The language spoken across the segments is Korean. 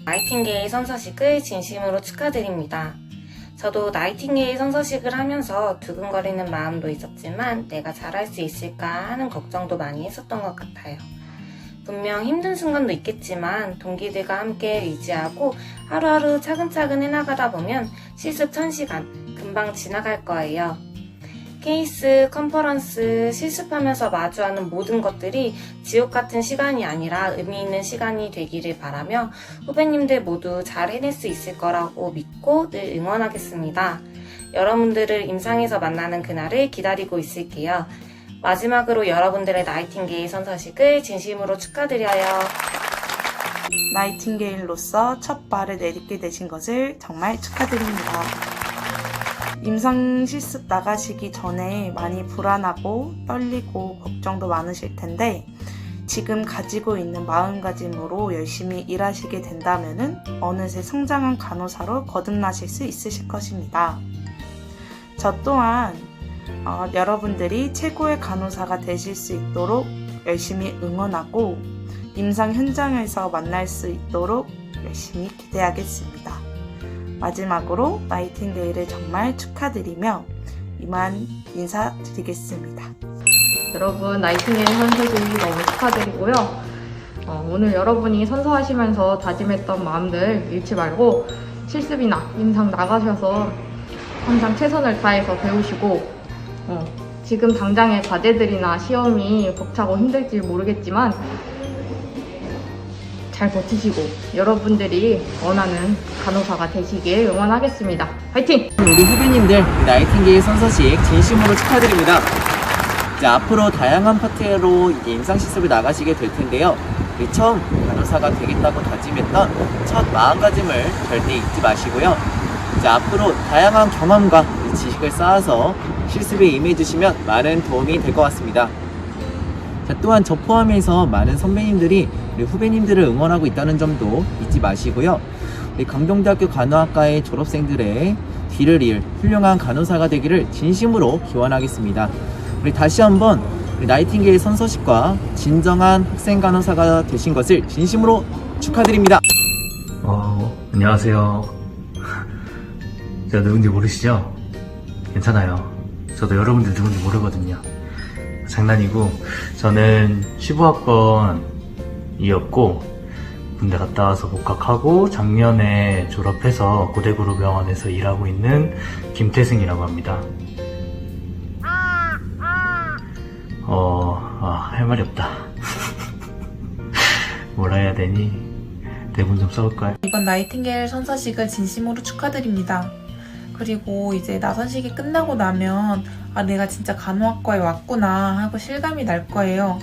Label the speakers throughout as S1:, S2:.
S1: 나이팅게일 선서식을 진심으로 축하드립니다. 저도 나이팅게일 선서식을 하면서 두근거리는 마음도 있었지만 내가 잘할 수 있을까 하는 걱정도 많이 했었던 것 같아요. 분명 힘든 순간도 있겠지만 동기들과 함께 의지하고 하루하루 차근차근 해나가다 보면 실습 1000시간 금방 지나갈 거예요. 케이스, 컨퍼런스, 실습하면서 마주하는 모든 것들이 지옥 같은 시간이 아니라 의미 있는 시간이 되기를 바라며 후배님들 모두 잘 해낼 수 있을 거라고 믿고 늘 응원하겠습니다. 여러분들을 임상에서 만나는 그날을 기다리고 있을게요. 마지막으로 여러분들의 나이팅게일 선서식을 진심으로 축하드려요.
S2: 나이팅게일로서 첫 발을 내딛게 되신 것을 정말 축하드립니다. 임상 실습 나가시기 전에 많이 불안하고 떨리고 걱정도 많으실 텐데 지금 가지고 있는 마음가짐으로 열심히 일하시게 된다면은 어느새 성장한 간호사로 거듭나실 수 있으실 것입니다. 저 또한 여러분들이 최고의 간호사가 되실 수 있도록 열심히 응원하고 임상 현장에서 만날 수 있도록 열심히 기대하겠습니다. 마지막으로 나이팅게일을 정말 축하드리며 이만 인사드리겠습니다.
S3: 여러분 나이팅게일 선서식 너무 축하드리고요. 오늘 여러분이 선서하시면서 다짐했던 마음들 잃지 말고 실습이나 임상 나가셔서 항상 최선을 다해서 배우시고 지금 당장의 과제들이나 시험이 벅차고 힘들지 모르겠지만 잘 버티시고 여러분들이 원하는 간호사가 되시길 응원하겠습니다. 화이팅!
S4: 우리 후배님들 나이팅게일 선서식 진심으로 축하드립니다. 이제 앞으로 다양한 파트로 임상 실습을 나가시게 될 텐데요. 처음 간호사가 되겠다고 다짐했던 첫 마음가짐을 절대 잊지 마시고요. 이제 앞으로 다양한 경험과 지식을 쌓아서 실습에 임해주시면 많은 도움이 될 것 같습니다. 또한 저 포함해서 많은 선배님들이 우리 후배님들을 응원하고 있다는 점도 잊지 마시고요. 우리 강동대학교 간호학과의 졸업생들의 뒤를 이을 훌륭한 간호사가 되기를 진심으로 기원하겠습니다. 우리 다시 한번 우리 나이팅게일 선서식과 진정한 학생 간호사가 되신 것을 진심으로 축하드립니다.
S5: 안녕하세요. 제가 누군지 모르시죠? 괜찮아요. 저도 여러분들 누군지 모르거든요. 장난이고, 저는 15학번이었고 군대 갔다 와서 복학하고 작년에 졸업해서 고대구로 병원에서 일하고 있는 김태승이라고 합니다. 할 말이 없다. 뭐라 해야 되니? 대본 좀 써볼까요?
S6: 이번 나이팅게일 선서식을 진심으로 축하드립니다. 그리고 이제 나선식이 끝나고 나면 내가 진짜 간호학과에 왔구나 하고 실감이 날 거예요.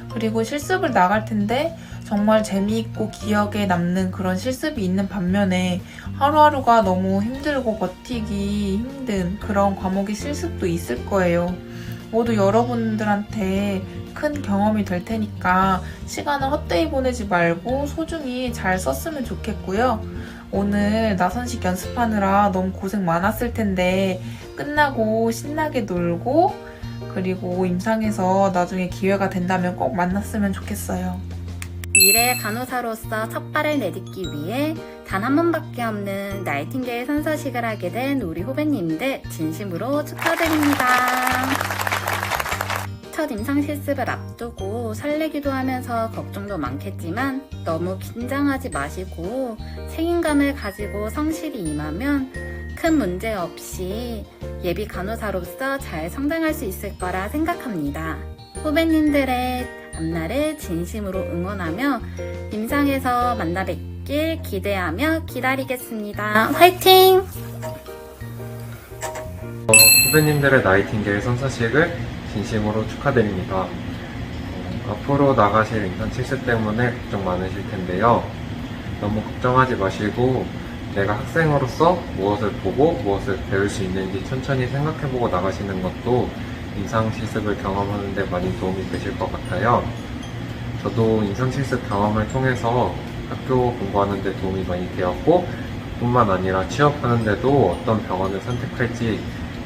S6: 그리고 실습을 나갈 텐데 정말 재미있고 기억에 남는 그런 실습이 있는 반면에 하루하루가 너무 힘들고 버티기 힘든 그런 과목의 실습도 있을 거예요. 모두 여러분들한테 큰 경험이 될 테니까 시간을 헛되이 보내지 말고 소중히 잘 썼으면 좋겠고요. 오늘 나선식 연습하느라 너무 고생 많았을 텐데 끝나고 신나게 놀고 그리고 임상에서 나중에 기회가 된다면 꼭 만났으면 좋겠어요.
S7: 미래 간호사로서 첫 발을 내딛기 위해 단 한 번밖에 없는 나이팅게일 선서식을 하게 된 우리 후배님들 진심으로 축하드립니다. 첫 임상 실습을 앞두고 설레기도 하면서 걱정도 많겠지만 너무 긴장하지 마시고 책임감을 가지고 성실히 임하면 큰 문제 없이 예비 간호사로서 잘 성장할 수 있을 거라 생각합니다. 후배님들의 앞날을 진심으로 응원하며 임상에서 만나 뵙길 기대하며 기다리겠습니다. 화이팅!
S8: 후배님들의 나이팅게일 선서식을 진심으로 축하드립니다. 앞으로 나가실 임상 실습 때문에 걱정 많으실 텐데요. 너무 걱정하지 마시고 내가 학생으로서 무엇을 보고 무엇을 배울 수 있는지 천천히 생각해보고 나가시는 것도 임상 실습을 경험하는 데 많이 도움이 되실 것 같아요. 저도 임상 실습 경험을 통해서 학교 공부하는 데 도움이 많이 되었고 뿐만 아니라 취업하는 데도 어떤 병원을 선택할지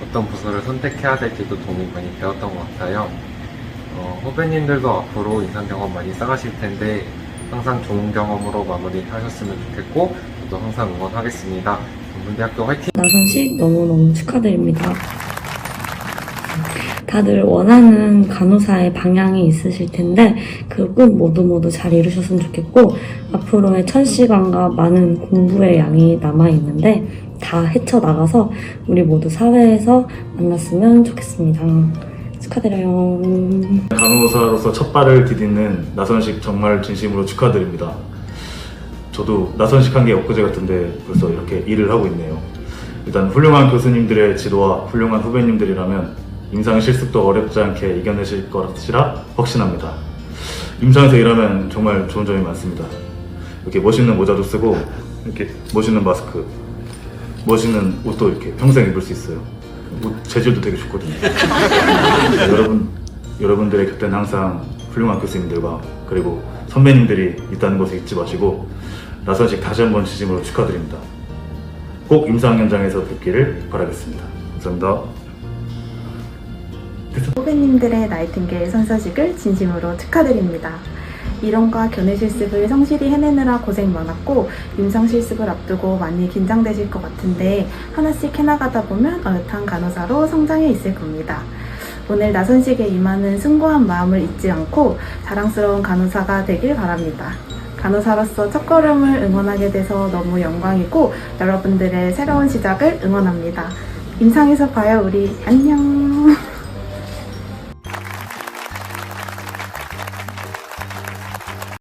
S8: 어떤 부서를 선택해야 될지도 도움이 많이 되었던 것 같아요. 후배님들도 앞으로 임상 경험 많이 쌓으실 텐데 항상 좋은 경험으로 마무리하셨으면 좋겠고 저도 항상 응원하겠습니다. 전문대학교 화이팅!
S9: 나선식 너무너무 축하드립니다. 다들 원하는 간호사의 방향이 있으실 텐데 그 꿈 모두 잘 이루셨으면 좋겠고 앞으로의 1000시간과 많은 공부의 양이 남아있는데 다 헤쳐나가서 우리 모두 사회에서 만났으면 좋겠습니다. 축하드려요.
S5: 간호사로서 첫 발을 디딛는 나선식 정말 진심으로 축하드립니다. 저도 나선식 한 게 엊그제 같은데 벌써 이렇게 일을 하고 있네요. 일단 훌륭한 교수님들의 지도와 훌륭한 후배님들이라면 임상 실습도 어렵지 않게 이겨내실 것이라 확신합니다. 임상에서 일하면 정말 좋은 점이 많습니다. 이렇게 멋있는 모자도 쓰고 이렇게 멋있는 마스크, 멋있는 옷도 이렇게 평생 입을 수 있어요. 옷 재질도 되게 좋거든요. 여러분들의 곁에는 항상 훌륭한 교수님들과 그리고 선배님들이 있다는 것을 잊지 마시고 나선식 다시 한번 진심으로 축하드립니다. 꼭 임상 현장에서 뵙기를 바라겠습니다. 감사합니다.
S2: 후배님들의 나이팅게일 선서식을 진심으로 축하드립니다. 이론과 견해 실습을 성실히 해내느라 고생 많았고 임상 실습을 앞두고 많이 긴장되실 것 같은데 하나씩 해나가다 보면 어엿한 간호사로 성장해 있을 겁니다. 오늘 나선식에 임하는 숭고한 마음을 잊지 않고 자랑스러운 간호사가 되길 바랍니다. 간호사로서 첫걸음을 응원하게 돼서 너무 영광이고 여러분들의 새로운 시작을 응원합니다. 임상에서 봐요 우리. 안녕.